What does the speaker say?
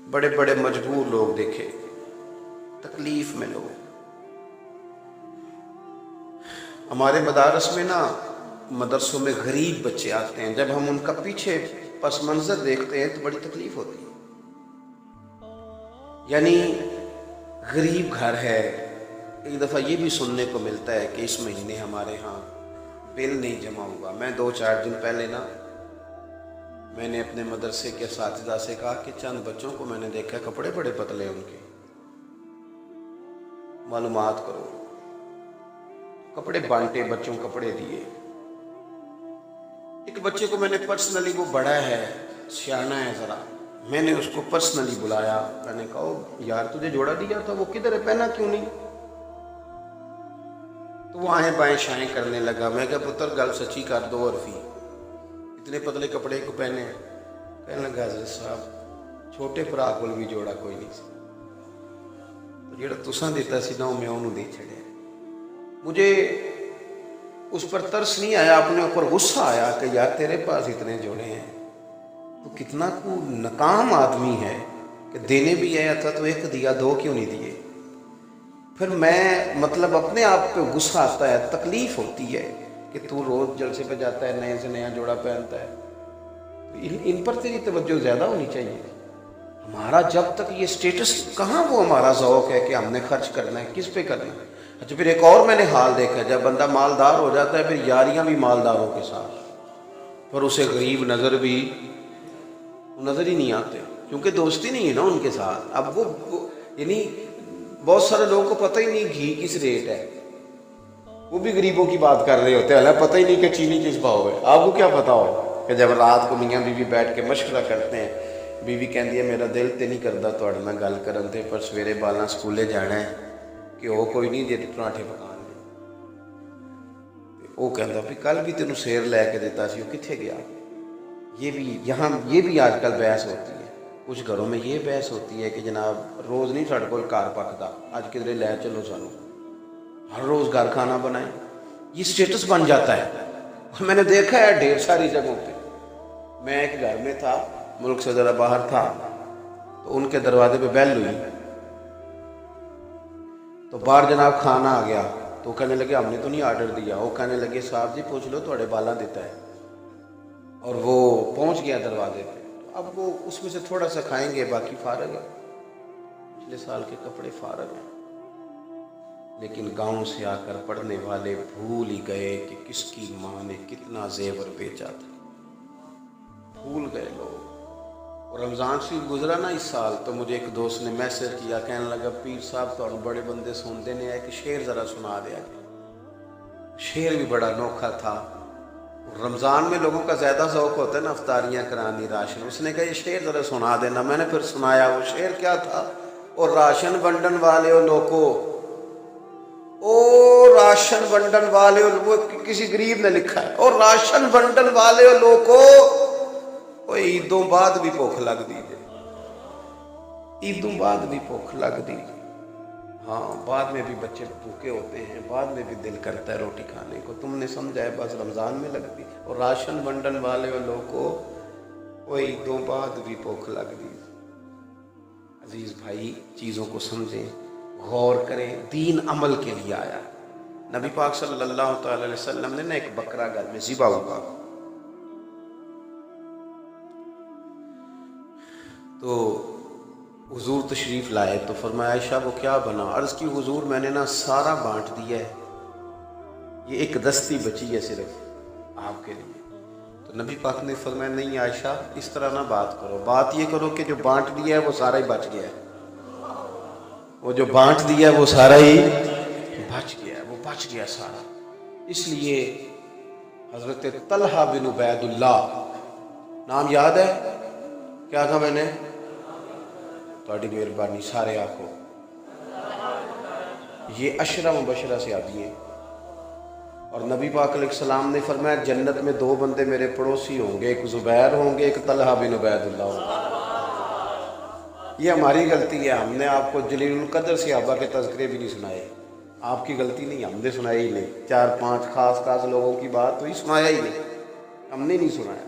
بڑے بڑے مجبور لوگ دیکھے، تکلیف میں لوگ. ہمارے مدارس میں نا، مدرسوں میں غریب بچے آتے ہیں، جب ہم ان کا پیچھے پس منظر دیکھتے ہیں تو بڑی تکلیف ہوتی ہے. یعنی غریب گھر ہے. ایک دفعہ یہ بھی سننے کو ملتا ہے کہ اس مہینے ہمارے ہاں بل نہیں جمع ہوا. میں 2-4 دن پہلے نا، میں نے اپنے مدرسے کے اساتذہ سے کہا کہ چند بچوں کو میں نے دیکھا کپڑے بڑے پتلے ان کے، معلومات کرو. کپڑے بانٹے، بچوں کپڑے دیے. ایک بچے کو میں نے پرسنلی، وہ بڑا ہے، سیانا ہے ذرا، میں نے اس کو پرسنلی بلایا. میں نے کہا یار تجھے جوڑا دیا تھا، وہ کدھر ہے، پہنا کیوں نہیں؟ تو وہ آئیں بائیں شائیں کرنے لگا. میں کہا پتر گل سچی کر دو، عرفی اتنے پتلے کپڑے کو پہنے؟ کہنے لگا حضرت صاحب چھوٹے بھرا کول بھی جوڑا کوئی نہیں سی، جڑا تساں دیتا سی نا میں انہوں دے چھڑیا. مجھے اس پر ترس نہیں آیا، اپنے اوپر غصہ آیا کہ یار تیرے پاس اتنے جوڑے ہیں، تو کتنا کو ناکام آدمی ہے کہ دینے بھی آیا تھا تو ایک دیا، 2 کیوں نہیں دیے؟ پھر میں مطلب اپنے آپ پہ غصہ آتا ہے، تکلیف ہوتی ہے کہ تو روز جلسے پہ جاتا ہے، نئے سے نیا جوڑا پہنتا ہے. ان پر تیری توجہ زیادہ ہونی چاہیے. ہمارا جب تک یہ سٹیٹس، کہاں وہ ہمارا ذوق ہے کہ ہم نے خرچ کرنا ہے، کس پہ کرنا ہے. اچھا پھر ایک اور میں نے حال دیکھا، جب بندہ مالدار ہو جاتا ہے پھر یاریاں بھی مالداروں کے ساتھ، پر اسے غریب نظر بھی نظر ہی نہیں آتے، کیونکہ دوستی نہیں ہے نا ان کے ساتھ. اب وہ یعنی بہت سارے لوگوں کو پتہ ہی نہیں گھی کس ریٹ ہے، وہ بھی غریبوں کی بات کر رہے ہوتے ہیں، اللہ پتہ ہی نہیں کہ چینی کس بھاؤ ہے. آپ کو کیا پتہ ہو کہ جب رات کو میاں بیوی بیٹھ کے مشورہ کرتے ہیں، بیوی کہندی ہے میرا دل تے نہیں کردا تواڈے نال گل کرن تے، پر سویرے بالاں سکولے جانا ہے کہ وہ کوئی نہیں جے پراٹھے پکان دے. وہ کہندا بھی کل بھی تینوں سیر لے کے دیتا سی، وہ کتھے گیا؟ یہ بھی یہاں یہ بھی آج کل بحث ہوتی ہے. کچھ گھروں میں یہ بحث ہوتی ہے کہ جناب روز نہیں ساڈے کول گھر پکدا، اج کدھر لے چلو سانوں، ہر روز گھر کھانا بنائیں. یہ سٹیٹس بن جاتا ہے. اور میں نے دیکھا ہے ڈھیر ساری جگہوں پہ. میں ایک گھر میں تھا، ملک سے ذرا باہر تھا، تو ان کے دروازے پہ بیل ہوئی تو باہر جناب کھانا آ گیا. تو وہ کہنے لگے ہم نے تو نہیں آرڈر دیا. وہ کہنے لگے صاحب جی پوچھ لو تھوڑے بالا دیتا ہے. اور وہ پہنچ گیا دروازے پہ. اب وہ اس میں سے تھوڑا سا کھائیں گے، باقی فارغ ہے، پچھلے سال کے کپڑے فارغ ہیں. لیکن گاؤں سے آ کر پڑھنے والے بھول ہی گئے کہ کس کی ماں نے کتنا زیور بیچا تھا. بھول گئے لوگ. اور رمضان شریف گزرا نا اس سال، تو مجھے ایک دوست نے میسج کیا، کہنے لگا پیر صاحب تو بڑے بندے سنتے نے، ایک شعر ذرا سنا دیا. شعر بھی بڑا انوکھا تھا. رمضان میں لوگوں کا زیادہ ذوق ہوتا ہے نا افطاریاں کرانی، راشن. اس نے کہا یہ شعر ذرا سنا دینا. میں نے پھر سنایا. وہ شعر کیا تھا؟ اور راشن بنڈن والے او لوکو، او راشن بنڈن والے، وہ کسی غریب نے لکھا ہے، اور راشن بنڈن والے او لوکو، وہ عیدوں بعد بھی بھوک لگ دی جائے، عیدوں بعد بھی بھوک لگ دی. ہاں بعد میں بھی بچے بھوکے ہوتے ہیں، بعد میں بھی دل کرتا ہے روٹی کھانے کو. تم نے سمجھا ہے بس رمضان میں لگتی. اور راشن بنڈن والے وہ لوگ کو وہ عیدوں بعد بھی بھوک لگ دی. عزیز بھائی چیزوں کو سمجھیں، غور کریں. دین عمل کے لیے آیا. نبی پاک صلی اللہ تعالی علیہ وسلم نے ایک بکرا گھر میں ذبح ہوا، تو حضور تشریف لائے. تو فرمایا عائشہ وہ کیا بنا؟ عرض کی حضور میں نے نا سارا بانٹ دیا ہے، یہ ایک دستی بچی ہے صرف آپ کے لیے. تو نبی پاک نے فرمایا نہیں عائشہ اس طرح نہ بات کرو، بات یہ کرو کہ جو بانٹ دیا ہے وہ سارا ہی بچ گیا ہے، وہ جو بانٹ دیا ہے وہ سارا ہی بچ گیا ہے، وہ بچ گیا سارا. اس لیے حضرت طلحہ بن عبید اللہ، نام یاد ہے کیا تھا؟ میں نے تھوڑی مہربانی سارے آنکھوں، یہ عشرہ مبشرہ سے آتی ہیں. اور نبی پاک علیہ السلام نے فرمایا جنت میں 2 بندے میرے پڑوسی ہوں گے، ایک زبیر ہوں گے، ایک طلحہ بن عبید اللہ ہوں گے. یہ ہماری غلطی ہے، ہم نے آپ کو جلیل القدر صحابہ کے تذکرے بھی نہیں سنائے. آپ کی غلطی نہیں، ہم نے سنایا ہی نہیں. 4-5 خاص لوگوں کی بات ہوئی، سنایا ہی نہیں، ہم نے نہیں سنایا.